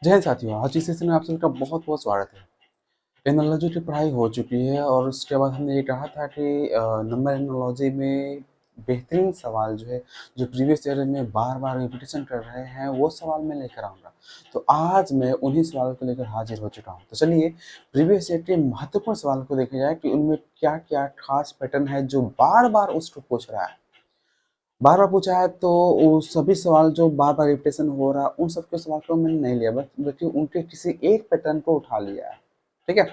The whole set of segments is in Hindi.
जय हिंद साथियों, आज इस सेशन में आप सभी का बहुत बहुत स्वागत है। एनालॉजी की पढ़ाई हो चुकी है और उसके बाद हमने ये कहा था कि नंबर एनालॉजी में बेहतरीन सवाल जो है, जो प्रीवियस ईयर में बार बार रिपीटेशन कर रहे हैं, वो सवाल मैं लेकर आऊँगा। तो आज मैं उन्हीं सवालों को लेकर हाजिर हो चुका हूँ। तो चलिए प्रीवियस ईयर के महत्वपूर्ण सवाल को देखा जाए कि उनमें क्या क्या खास पैटर्न है जो बार बार उसको पूछ रहा है। बार बार पूछा है तो वो सभी सवाल जो बार बार रिपीटेशन हो रहा है उन सबके सवाल को मैंने नहीं लिया, बल्कि उनके किसी एक पैटर्न को उठा लिया है। ठीक है,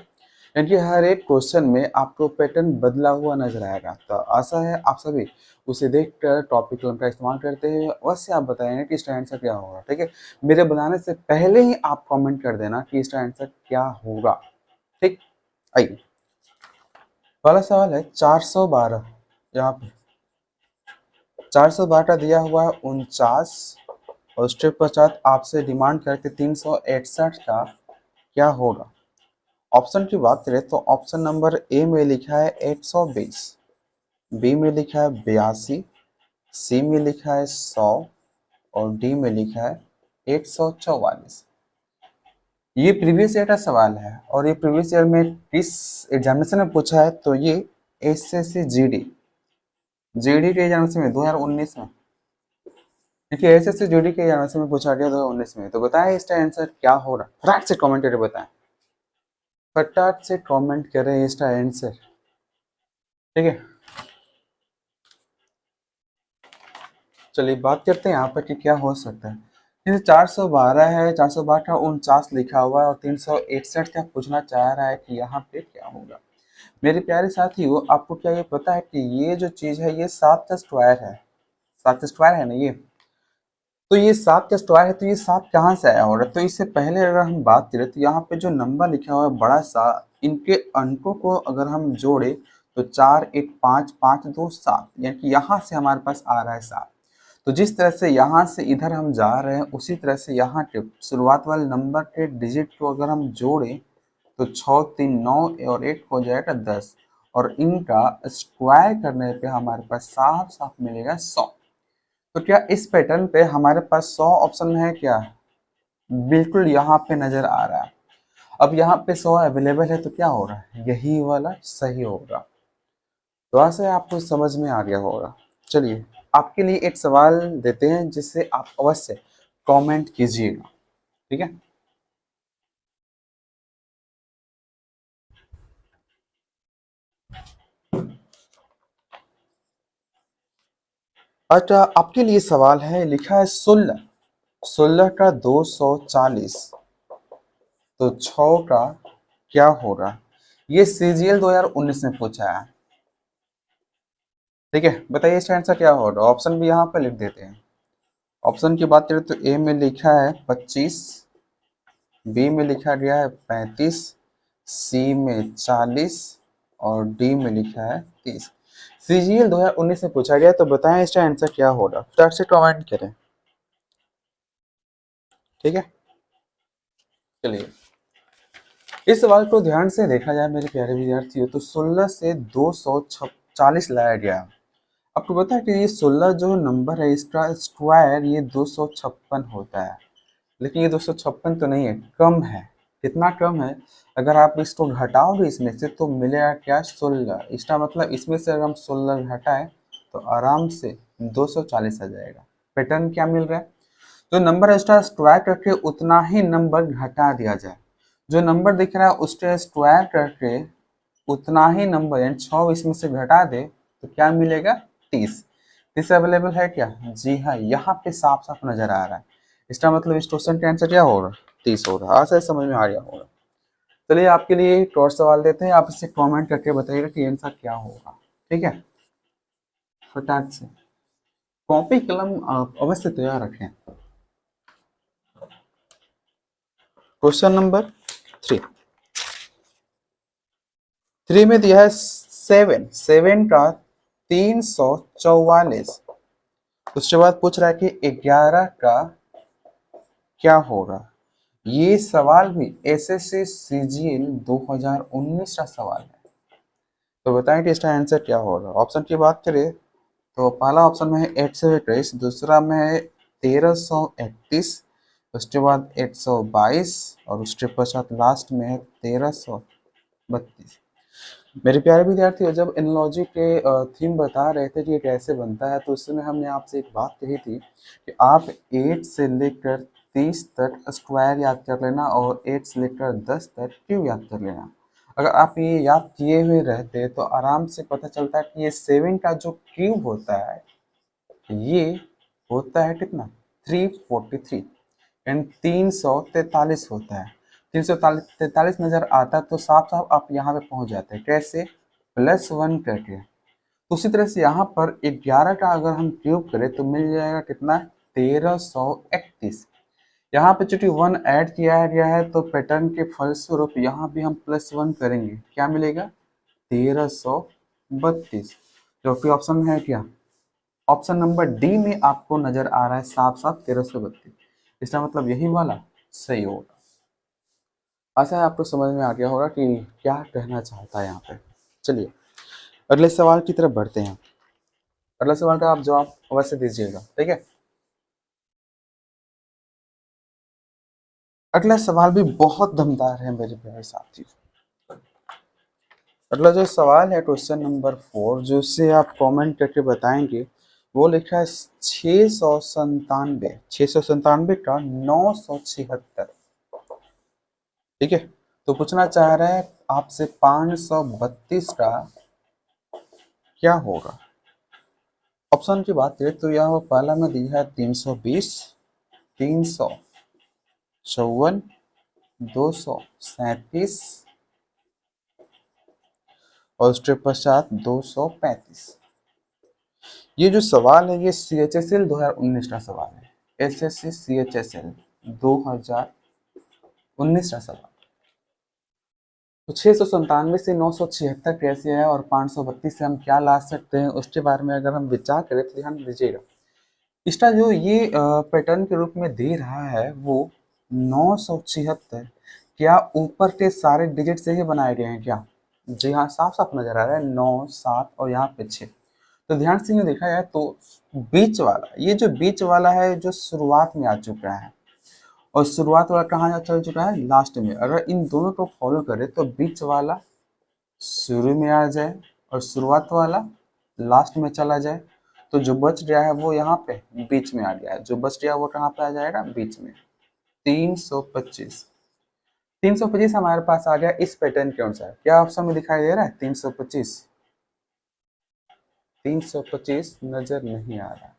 यानी कि हर एक क्वेश्चन में आपको पैटर्न बदला हुआ नजर आएगा। तो आशा है आप सभी उसे देखकर टॉपिक का इस्तेमाल करते हैं। वैसे आप बताएंगे कि इसका आंसर क्या होगा। ठीक है, मेरे बताने से पहले ही आप कमेंट कर देना कि इसका आंसर क्या होगा। ठीक, आइए पहला सवाल है 412। यहाँ पे 412 का दिया हुआ है 49 और उसके पश्चात आपसे डिमांड करके 361 का क्या होगा। ऑप्शन की बात करें तो ऑप्शन नंबर ए में लिखा है 120, बी में लिखा है 82, सी में लिखा है 100 और डी में लिखा है 144। ये प्रीवियस ईयर का सवाल है और ये प्रीवियस ईयर में किस एग्जामिनेशन में पूछा है, तो ये एसएससी जीडी जीडी के एग्जामिनेशन में 2019 में, देखिए एसएससी जीडी के एग्जामिनेशन में पूछा गया 2019 में। तो बताएं इसका आंसर क्या हो रहा है, फटाक से कमेंट करके बताएं, फटाक से कमेंट करें इसका आंसर। ठीक है, चलिए बात करते हैं यहाँ पर कि क्या हो सकता है। जैसे 412 है, 412 का 49 लिखा हुआ है और 361 का पूछना चाह रहा है कि यहाँ पे क्या होगा। मेरे प्यारे साथियों, आपको क्या ये पता है कि ये जो चीज है ये 7 का स्क्वायर है। 7 का स्क्वायर है ना ये, तो ये 7 का स्क्वायर है, तो ये 7 कहाँ से आया होगा। तो इससे पहले अगर हम बात करें तो यहाँ पे जो नंबर लिखा हुआ है बड़ा सा, इनके अंकों को अगर हम जोड़े तो 4 1 5 5 2 7, यानी कि यहाँ से हमारे पास आ रहा है 7। तो जिस तरह से यहाँ से इधर हम जा रहे हैं उसी तरह से यहाँ के शुरुआत वाले नंबर के डिजिट को अगर हम जोड़ें तो 6 3 9 और 1 हो जाएगा 10 और इनका स्क्वायर करने पे हमारे पास साफ साफ मिलेगा 100। तो क्या इस पैटर्न पे हमारे पास 100 ऑप्शन है क्या? बिल्कुल यहाँ पे नजर आ रहा है। अब यहाँ पे 100 अवेलेबल है तो क्या हो रहा है, यही वाला सही होगा। तो ऐसे आपको समझ में आ गया होगा। चलिए आपके लिए एक सवाल देते हैं जिससे आप अवश्य कमेंट कीजिएगा। ठीक है, अच्छा आपके लिए सवाल है, लिखा है 16, 16 का 240 तो 6 का क्या होगा। ये सीजीएल 2019 में पूछा है। ठीक है, बताइए इसका आंसर क्या होगा। ऑप्शन भी यहाँ पर लिख देते हैं। ऑप्शन की बात करें तो ए में लिखा है 25, बी में लिखा गया है 35, सी में 40 और डी में लिखा है 30। सीजीएल 2019 में पूछा गया, तो बताएं इसका आंसर क्या होगा, फटाक से कमेंट करें। ठीक है, चलिए इस सवाल को ध्यान से देखा जाए मेरे प्यारे विद्यार्थियों, तो 16 से 240 लाया गया। आपको पता है कि ये 16 जो नंबर है इसका स्क्वायर ये 256 होता है, लेकिन ये 256 तो नहीं है, कम है। कितना कम है, अगर आप इसको घटाओगे इसमें से तो मिलेगा क्या, 16। इसका मतलब इसमें से अगर हम 16 घटाएं तो आराम से 240 आ जाएगा। पैटर्न क्या मिल रहा है, जो नंबर एक्स्ट्रा स्क्वायर करके उतना ही नंबर घटा दिया जाए। जो नंबर दिख रहा है उसके स्क्वायर करके उतना ही नंबर यानी 6 इसमें से घटा दे तो क्या मिलेगा, 30। 30 अवेलेबल है क्या, जी हाँ, यहाँ पे साफ साफ नजर आ रहा है। इसका मतलब इस क्वेश्चन का आंसर क्या होगा, 30 होगा। आशा समझ में आ गया होगा। चलिए आपके लिए एक और सवाल देते हैं, आप इसे कमेंट करके बताइएगा कि आंसर क्या होगा। ठीक है, फटाक से कॉपी कलम आप अवश्य तैयार रखें। क्वेश्चन नंबर 3, 3 में दिया है 7, 7 का 344। उसके बाद पूछ रहा है कि 11 का क्या होगा। ये सवाल भी एसएससी सीजीएल 2019 का सवाल है। तो बताएं कि इसका आंसर क्या होगा। ऑप्शन की बात करें तो पहला ऑप्शन में है 821, दूसरा में है 1331, उसके बाद 822 और उसके पश्चात लास्ट में है 1332। मेरे प्यारे विद्यार्थियों, जब एनालॉजी के थीम बता रहे थे कि ये कैसे बनता है, तो उस समय हमने आपसे एक बात कही थी कि आप 8 से लेकर 30 तक स्क्वायर याद कर लेना और 8 से लेकर 10 तक क्यूब याद कर लेना। अगर आप ये याद किए हुए रहते तो आराम से पता चलता है कि ये 7 का जो क्यूब होता है ये होता है कितना, 343 एंड 343 होता है। 343 नजर आता तो साफ साफ आप यहाँ पे पहुंच जाते हैं। कैसे? +1 करके। उसी तरह से यहाँ पर 11 का अगर हम क्यूब करें तो मिल जाएगा कितना, 1331। यहाँ पे चूंकि 1 ऐड किया गया है तो पैटर्न के फलस्वरूप यहाँ भी हम +1 करेंगे, क्या मिलेगा, 1332। जो कि ऑप्शन में है क्या, ऑप्शन नंबर डी में आपको नजर आ रहा है साफ साफ 1332। इसका मतलब यही वाला सही होगा। आशा है आपको समझ में आ गया होगा कि क्या कहना चाहता है यहाँ पे। चलिए अगले सवाल की तरफ बढ़ते हैं। अगले सवाल का आप जवाब अवश्य दीजिएगा, ठीक है। अगला सवाल भी बहुत दमदार है मेरे प्यारे साथियों। अगला जो सवाल है क्वेश्चन नंबर 4, जो से आप कमेंट करके बताएंगे, वो लिखा है 697 का 976, ठीक है। तो पूछना चाह रहा है आपसे 532 का क्या होगा। ऑप्शन की बात करें तो यहाँ पहला में दिया है 320, 354, 237 और उसके पश्चात 235। ये जो सवाल है ये CHSL 2019 का सवाल है। SSC CHSL 2019 का सवाल। तो 697 से 976 कैसे है और 532 से हम क्या ला सकते हैं, उसके बारे में अगर हम विचार करें तो ध्यान दीजिएगा। इसका जो ये पैटर्न के रूप में दे रहा है वो 976, क्या ऊपर के सारे डिजिट से ही बनाए गए हैं क्या? जी हाँ, साफ साफ नजर आ रहा है 9, 7 और यहाँ पे 6। तो ध्यान से ये देखा जाए तो बीच वाला, ये जो बीच वाला है जो शुरुआत में आ चुका है और शुरुआत वाला कहाँ जा चल चुका है, लास्ट में। अगर इन दोनों को फॉलो करें तो बीच वाला शुरू में आ जाए और शुरुआत वाला लास्ट में चला जाए, तो जो बच गया है वो यहाँ पे बीच में आ गया है। जो बच गया वो कहाँ पे आ जाएगा, बीच में। 325, 325 हमारे पास आ गया इस पैटर्न के अनुसार। क्या ऑप्शन में दिखाई दे रहा है 325? 325 नजर नहीं आ रहा।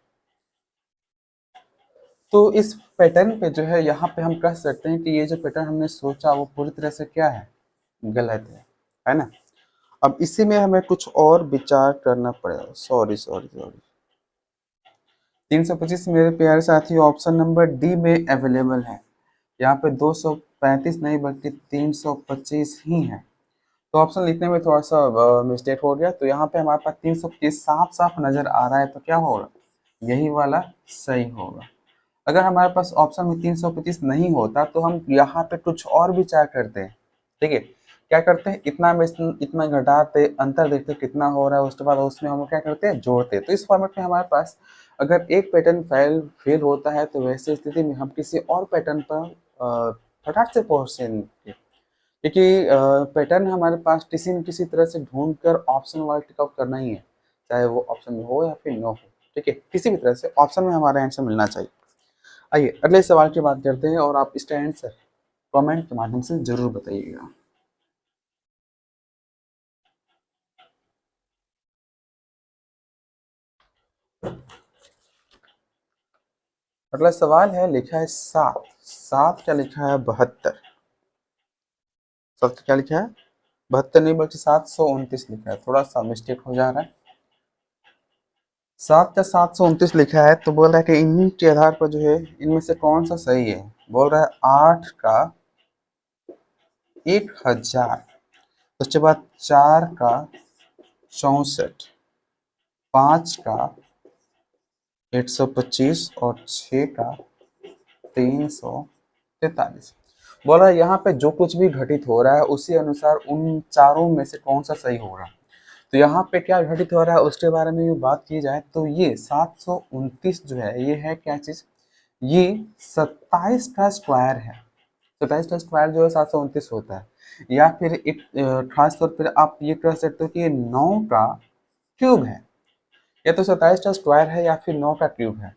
तो इस पैटर्न पे जो है यहाँ पे हम कह सकते हैं कि ये जो पैटर्न हमने सोचा वो पूरी तरह से क्या है, गलत है ना। अब इसी में हमें कुछ और विचार करना पड़ेगा। सॉरी सॉरी सॉरी, 325 मेरे प्यारे साथी ऑप्शन नंबर डी में अवेलेबल है। यहाँ पे 235 नहीं बल्कि 325 ही है। तो ऑप्शन लिखने में थोड़ा सा मिस्टेक हो गया। तो यहाँ पे हमारे पास 325 साफ साफ नजर आ रहा है, तो क्या होगा, यही वाला सही होगा। अगर हमारे पास ऑप्शन में 325 नहीं होता तो हम यहाँ पे कुछ और विचार करते हैं, ठीक है। क्या करते हैं, इतना में इतना घटाते, अंतर देखते कितना हो रहा है, उसके बाद उसमें हम क्या करते हैं, जोड़ते हैं। तो इस फॉर्मेट में हमारे पास अगर एक पैटर्न फेल होता है तो वैसे स्थिति में हम किसी और पैटर्न पर फटाक से पहुंचेंगे, क्योंकि पैटर्न हमारे पास किसी न किसी तरह से ढूंढ कर ऑप्शन वाला टिक आउट करना ही है, चाहे वो ऑप्शन में हो या फिर न हो, ठीक है। किसी भी तरह से ऑप्शन में हमारा आंसर मिलना चाहिए। आइए अगले सवाल की बात करते हैं और आप इसका आंसर कमेंट के माध्यम से जरूर बताइएगा। अगला सवाल है, लिखा है 7, 7 क्या लिखा है, 72। 7 क्या लिखा है, 72 नहीं बल्कि 729 लिखा है। थोड़ा सा मिस्टेक हो जा रहा है। 7 का 729 लिखा है, तो बोल रहा है कि इन्हीं के आधार पर जो है इनमें से कौन सा सही है। बोल रहा है 8 का 1000, उसके बाद 4 का 64, 5 का 125 और 6 का 343। बोल रहा है यहाँ पे जो कुछ भी घटित हो रहा है उसी अनुसार उन चारों में से कौन सा सही होगा। तो यहाँ पे क्या घटित हो रहा है उसके बारे में बात की जाए तो ये 729 जो है ये है क्या चीज, ये 27 का स्क्वायर है। 27 का स्क्वायर जो है 729 होता है। या फिर एक खास तौर पर आप ये कह सकते हो कि ये 9 का क्यूब है। या तो 27 का स्क्वायर है या फिर 9 का क्यूब है।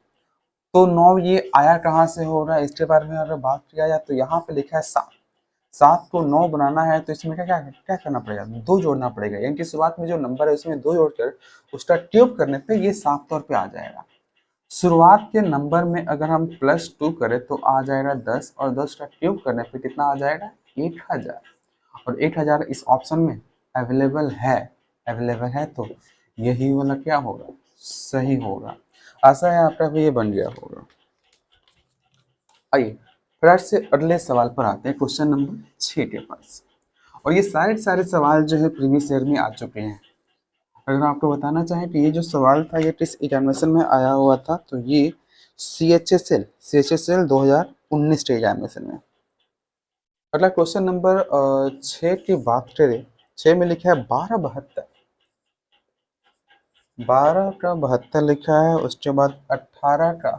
तो 9 ये आया कहाँ से हो रहा है, इसके बारे में अगर बात किया जाए तो यहाँ पे लिखा है 7। 7 को 9 बनाना है तो इसमें क्या क्या क्या करना पड़ेगा, 2 जोड़ना पड़ेगा। यानी कि शुरुआत में जो नंबर है उसमें 2 जोड़कर उसका क्यूब करने पे ये साफ तौर पे आ जाएगा। शुरुआत के नंबर में अगर हम +2 करें तो आ जाएगा 10, और 10 का क्यूब करने पे कितना आ जाएगा, 1000। और 1000 इस ऑप्शन में अवेलेबल है। अवेलेबल है तो यही वाला क्या होगा, सही होगा। आशा है आपका भी ये बन गया होगा। आइए फिर से अगले सवाल पर आते हैं, क्वेश्चन नंबर 6 के पास। और ये सारे सवाल जो है प्रीवियस ईयर में आ चुके हैं। अगर आपको बताना चाहें कि ये जो सवाल था ये किस एग्जामिनेशन में आया हुआ था, तो ये CHSL 2019 के एग्जामिनेशन में। अगला क्वेश्चन नंबर 6 की बात करें, 6 में लिखा है 1272। 12 का 72 लिखा है, उसके बाद 18 का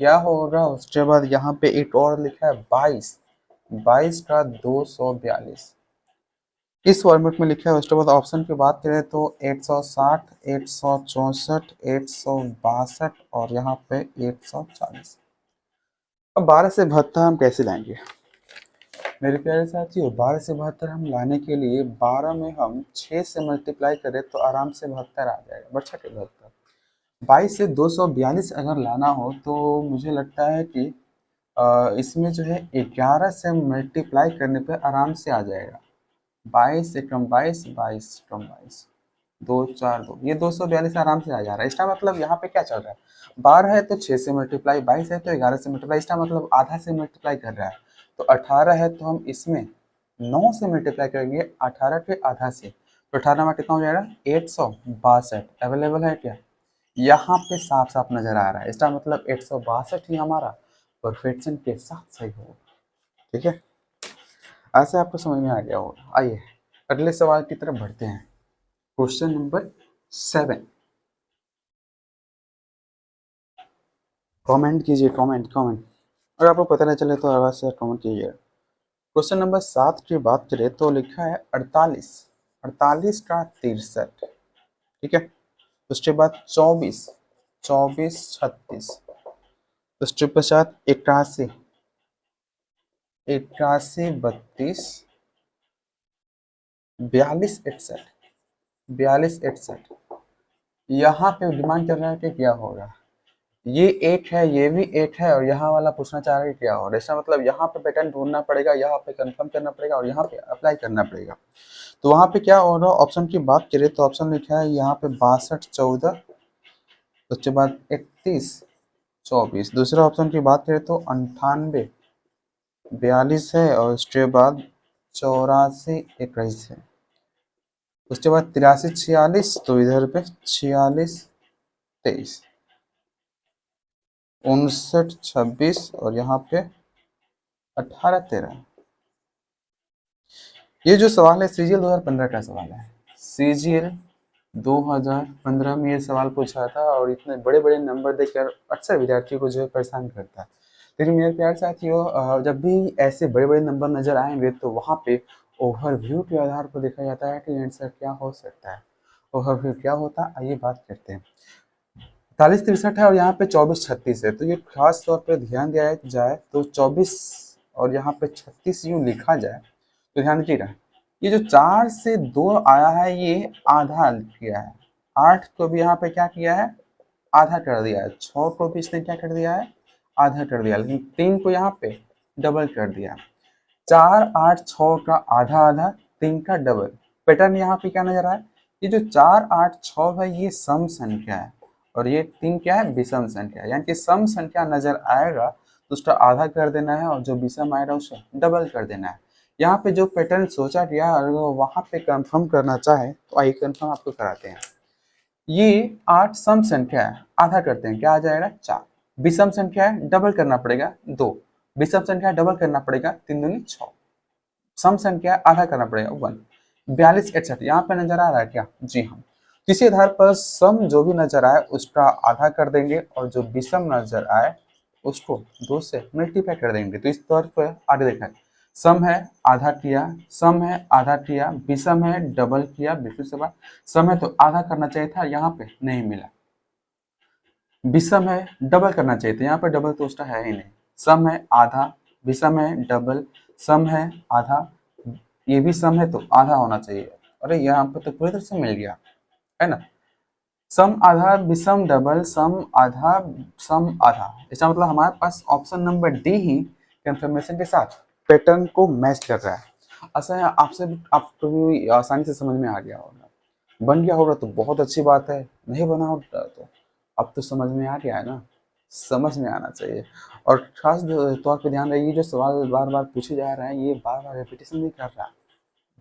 क्या होगा, उसके बाद यहाँ पे एक और लिखा है 22। 22 का 242 इस फॉर्मेट में लिखा है। उसके बाद ऑप्शन की बात करें तो 160, 164, 162 और यहाँ पे 140। अब 12 से 72 हम कैसे लाएंगे मेरे प्यारे साथियों? 12 से 72 हम लाने के लिए 12 में हम 6 से मल्टीप्लाई करें तो आराम से 72 आ जाएगा, बच्चा के 72। 22 से 242 अगर लाना हो तो मुझे लगता है कि इसमें जो है 11 से मल्टीप्लाई करने पे आराम से आ जाएगा। 22 से कम 22, 22 कम 22, 2 4 2, ये 242 आराम से आ जा रहा है। इसका मतलब यहाँ पे क्या चल रहा है, 12 है तो 6 से मल्टीप्लाई, 22 है तो 11 से मल्टीप्लाई, इसका मतलब आधा से मल्टीप्लाई कर रहा है। तो 18 है तो हम इसमें 9 से मल्टीप्लाई करेंगे 18 के आधा से, तो 18 में कितना हो जाएगा, 162। अवेलेबल है क्या, यहाँ पे साफ साफ नजर आ रहा है। इसका मतलब 162 ही हमारा परफेक्शन के साथ सही होगा। ठीक है, ऐसे आपको समझ में आ गया होगा। आइए अगले सवाल की तरफ बढ़ते हैं, क्वेश्चन नंबर 7। कमेंट कीजिए, कमेंट कमेंट, अगर आपको पता नहीं चले तो आवाज से कमेंट कीजिए। क्वेश्चन नंबर 7 की बात करें तो लिखा है 48। 48 का 63, ठीक है। उसके बाद 24, 24 36, उसके पश्चात 81, 81 32, 42 61, 42 61। यहाँ पे डिमांड कर रहा है कि क्या होगा, ये 8 है, ये भी 8 है, और यहाँ वाला पूछना चाह रहा है कि क्या होगा। इसका मतलब यहाँ पे पैटर्न ढूंढना पड़ेगा, यहाँ पे कंफर्म करना पड़ेगा और यहाँ पे अप्लाई करना पड़ेगा। तो वहाँ पे क्या होगा, ऑप्शन की बात करें तो ऑप्शन लिखा है यहाँ पे 62 14, उसके बाद 31 24। दूसरा ऑप्शन की बात करें तो 98 42 है, और उसके बाद 84 21 है। उसके बाद 83 46, तो इधर पे 46 23, 59 26 और यहाँ पे 18 13। ये जो सवाल है सीजीएल 2015 का सवाल है। सीजीएल 2015 में ये सवाल पूछा था, और इतने बड़े बड़े नंबर देखकर अक्सर विद्यार्थियों को जो है परेशान करता है। लेकिन मेरे प्यारे साथियों, जब भी ऐसे बड़े बड़े नंबर नजर आएंगे तो वहाँ पे ओवरव्यू के आधार पर देखा जाता है कि आंसर क्या हो सकता है। ओवरव्यू क्या होता है, आइए बात करते हैं। 43 63 है और यहाँ पे 24 36 है, तो ये खास तौर पे ध्यान दिया जाए तो 24 और यहाँ पे 36 यूँ लिखा जाए तो ध्यान दीजिएगा, ये जो 4 से 2 आया है ये आधा किया है। 8 को भी यहाँ पे क्या किया है, आधा कर दिया है। 6 को भी इसने क्या कर दिया है, आधा कर दिया। लेकिन 3 को यहाँ पे डबल कर दिया। 4 8 6 का आधा आधा, 3 का डबल। पैटर्न यहाँ पे क्या नजर आया, ये जो 4 8 6 है ये सम संख्या है, और ये 3 क्या है, विषम संख्या। यानी कि सम संख्या नजर आएगा तो उसका आधा कर देना है, और जो विषम आएगा उसे डबल कर देना है। यहाँ पे जो पैटर्न सोचा गया और वहाँ पे कंफर्म करना चाहे तो आइए कंफर्म आपको कराते हैं। ये 8 सम संख्या है, आधा करते हैं, क्या आ जाएगा 4। विषम संख्या है, डबल करना पड़ेगा 2। विषम संख्या डबल करना पड़ेगा 3 दूनी 6। सम संख्या आधा करना पड़ेगा 1। 42 61 यहाँ पे नजर आ रहा है क्या, जी हाँ। किसी आधार पर सम जो भी नजर आए उसका आधा कर देंगे और जो विषम नजर आए उसको 2 से मल्टीप्लाई कर देंगे। तो इस तौर पर आगे देखा है, सम है आधा किया, सम है आधा किया, विषम है डबल किया, बिल्कुल से बात। सम है तो आधा करना चाहिए था, यहाँ पे नहीं मिला। विषम है डबल करना चाहिए था, यहाँ पे डबल तो उसका है ही नहीं। सम है आधा, विषम है डबल, सम है आधा, ये भी सम है तो आधा होना चाहिए। अरे यहाँ पे तो पूरी तरह से मिल गया, है ना। सम आधा विषम डबल सम आधा, इसका मतलब हमारे पास ऑप्शन नंबर डी ही कंफर्मेशन के साथ पैटर्न को मैच कर रहा है। ऐसा है, आपसे आपको भी आसानी से समझ में आ गया होगा। बन गया होगा तो बहुत अच्छी बात है, नहीं बना होगा तो अब तो समझ में आ गया है ना, समझ में आना चाहिए। और खास तौर पे ध्यान रखिए, जो सवाल बार बार पूछे जा रहे हैं ये बार बार रिपीटेशन नहीं कर रहा,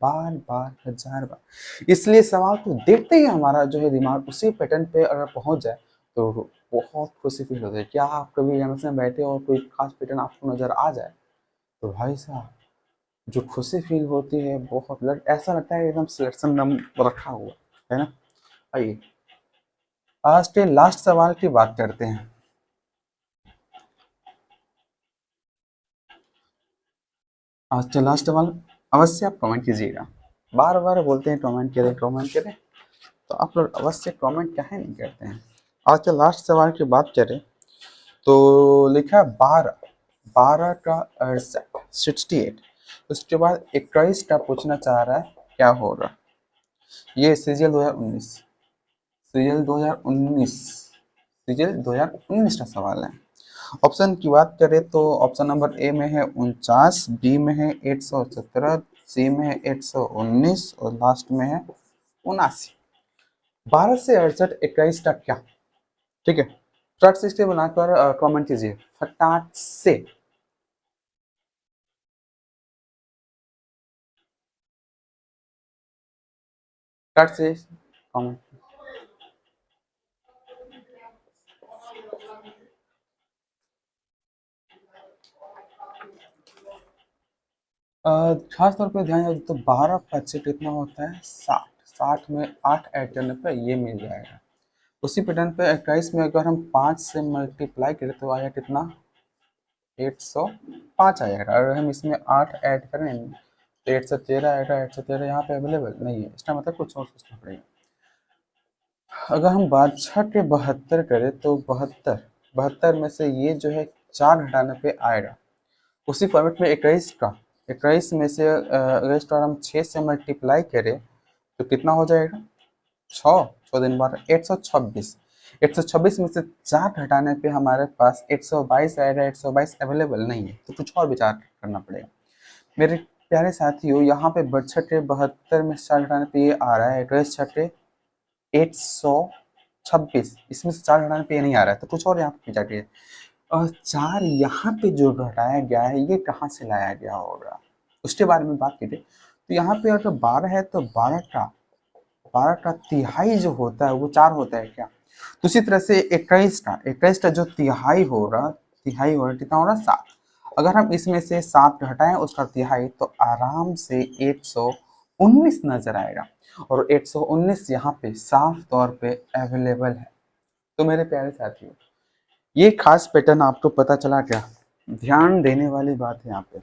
बार बार हजार बार। इसलिए सवाल को देखते ही हमारा जो है दिमाग उसी पैटर्न पे अगर पहुंच जाए तो बहुत खुशी फील होती है। क्या आप कभी एग्जामिनेशन में बैठे और कोई खास पैटर्न आपको नजर आ जाए तो भाई साहब जो खुशी फील होती है बहुत ऐसा लगता है एकदम सिलेक्शन नम रखा हुआ है ना। आइए आज के लास्ट सवाल की बात करते हैं। आज के लास्ट सवाल अवश्य आप कमेंट कीजिएगा, बार बार बोलते हैं कमेंट करें कमेंट करें, तो आप लोग अवश्य कमेंट काहे नहीं करते हैं। आज के लास्ट सवाल की बात करें तो लिखा है 12 का 68, उसके बाद 21 का पूछना चाह रहा है क्या होगा। ये सीजीएल 2019, सीजीएल 2019, सीजीएल 2019 का सवाल है। ऑप्शन की बात करें तो ऑप्शन नंबर ए में है 49, बी में है 117, सी में है 119 और लास्ट में है 79। 12 से 68 21 तक क्या, ठीक है। फटाक से इसके बनाकर कमेंट कीजिए, फटाक से। फटाक से कमेंट। खास तौर पे ध्यान रखें तो 12 प्रतिशत कितना होता है 60, 60 में 8 ऐड करने पर ये मिल जाएगा। उसी पैटर्न पे 21 में अगर हम 5 से मल्टीप्लाई करें तो आया कितना 105 आएगा। अगर हम इसमें 8 ऐड करें तो 113 आएगा। 113 यहाँ पे अवेलेबल नहीं है, इसका मतलब कुछ और सोचना पड़ेगा। अगर हम बादशाह के 72 करें तो 72 में से ये जो है 4 घटाने पे आएगा। उसी फॉर्मेट में 21 का 21 में से अगर हम 6 से मल्टीप्लाई करें तो कितना हो जाएगा 6 दिन बाद 126। 126 में से 4 घटाने पे हमारे पास 122 आएगा। 122 अवेलेबल नहीं है तो कुछ और विचार करना पड़ेगा। मेरे प्यारे साथियों, यहाँ पे 72 में 4 घटाने पे ये आ रहा है 126, इसमें से 4 घटाने पे ये नहीं आ रहा है तो कुछ और यहाँ पे विचार करिए। और 4 यहाँ पे जो घटाया गया है ये कहाँ से लाया गया होगा उसके बारे में बात कीजिए। तो यहाँ पे अगर 12 है तो 12 का तिहाई जो होता है वो 4 होता है क्या। तो उसी तरह से 21 का जो तिहाई होगा कितना होगा 7। अगर हम इसमें से 7 घटाएं उसका तिहाई तो आराम से 119 नजर आएगा और 119 यहाँ पे साफ तौर पे अवेलेबल है। तो मेरे प्यारे साथियों, ये खास पैटर्न आपको पता चला क्या। ध्यान देने वाली बात है यहाँ पे,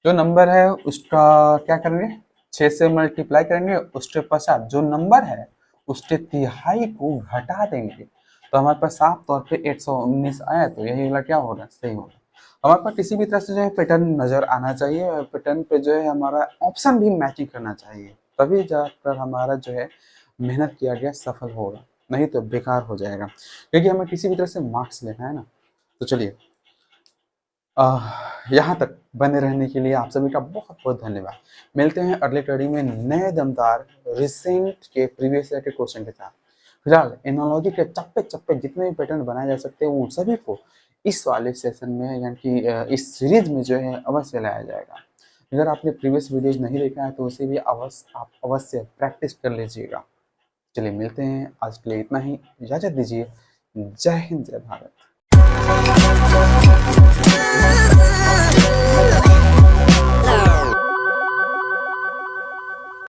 जो नंबर है उसका क्या करेंगे 6 से मल्टीप्लाई करेंगे, उसके पश्चात जो नंबर है उसके तिहाई को घटा देंगे तो हमारे पास साफ तौर पे 119 आया। तो यही वाला क्या होगा सही होगा। हमारे पास किसी भी तरह से जो है पैटर्न नजर आना चाहिए और पैटर्न पे जो है हमारा ऑप्शन भी मैचिंग करना चाहिए, तभी जाकर हमारा जो है मेहनत किया गया सफल होगा, नहीं तो बेकार हो जाएगा क्योंकि हमें किसी भी तरह से मार्क्स लेना है ना। तो चलिए यहाँ तक बने रहने के लिए आप सभी का बहुत बहुत धन्यवाद। मिलते हैं अगले कड़ी में नए दमदार रिसेंट के प्रीवियस ईयर के क्वेश्चन के साथ। फिलहाल एनालॉजी के चप्पे चप्पे जितने भी पैटर्न बनाए जा सकते हैं वो सभी को इस वाले सेशन में यानी कि इस सीरीज में जो है अवश्य लाया जाएगा। अगर आपने प्रीवियस वीडियोज नहीं देखा है तो उसे भी आप अवश्य प्रैक्टिस कर लीजिएगा। चलिए मिलते हैं, आज के लिए इतना ही, इजाज़त दीजिए। जय हिंद जय भारत।